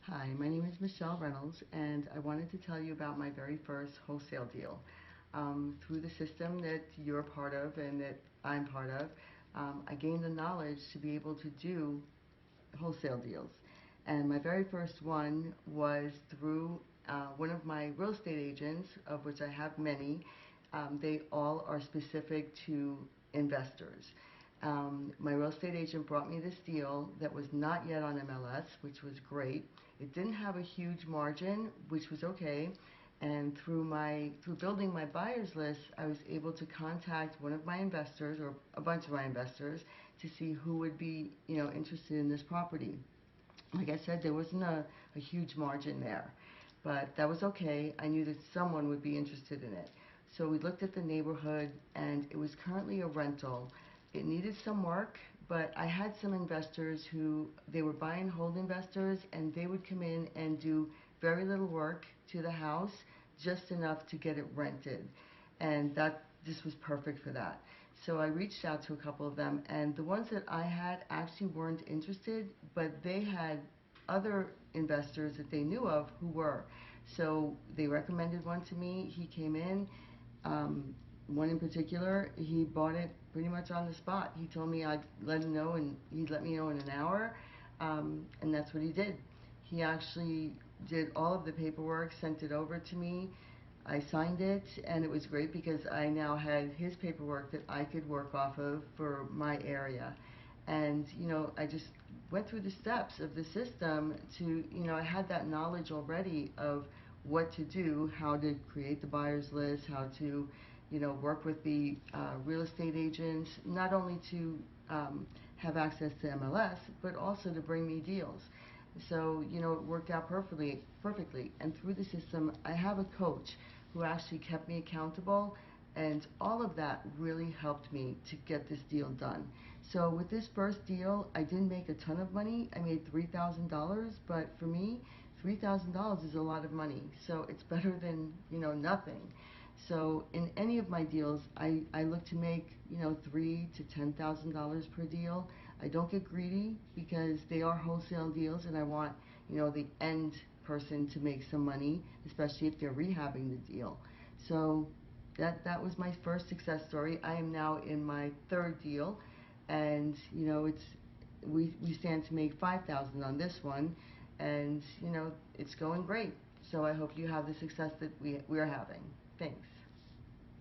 Hi, my name is Michelle Reynolds, and I wanted to tell you about my very first wholesale deal. Through the system that you're a part of and that I'm part of, I gained the knowledge to be able to do wholesale deals. And my very first one was through one of my real estate agents, of which I have many. They all are specific to investors. My real estate agent brought me this deal that was not yet on MLS, which was great. It didn't have a huge margin, which was okay. And through building my buyers list, I was able to contact one of my investors or a bunch of my investors to see who would be, interested in this property. Like I said, there wasn't a huge margin there, but that was okay. I knew that someone would be interested in it. So we looked at the neighborhood, and it was currently a rental. It needed some work, but I had some investors who, they were buy and hold investors, and they would come in and do very little work to the house, just enough to get it rented. And this was perfect for that. So I reached out to a couple of them, and the ones that I had actually weren't interested, but they had other investors that they knew of who were. So they recommended one to me. He came in. Um, One in particular, he bought it pretty much on the spot. He told me I'd let him know, and he'd let me know in an hour, and that's what he did. He actually did all of the paperwork, sent it over to me. I signed it, and it was great because I now had his paperwork that I could work off of for my area. And, I just went through the steps of the system to, I had that knowledge already of what to do, how to create the buyer's list, how to, work with the real estate agents, not only to have access to MLS, but also to bring me deals. So, it worked out perfectly. And through the system, I have a coach who actually kept me accountable, and all of that really helped me to get this deal done. So with this first deal, I didn't make a ton of money. I made $3,000, but for me, $3,000 is a lot of money. So it's better than, nothing. So in any of my deals, I look to make, $3,000 to $10,000 per deal. I don't get greedy because they are wholesale deals, and I want, the end person to make some money, especially if they're rehabbing the deal. So that was my first success story. I am now in my third deal, and we stand to make 5,000 on this one, and it's going great. So I hope you have the success that we are having. Thanks.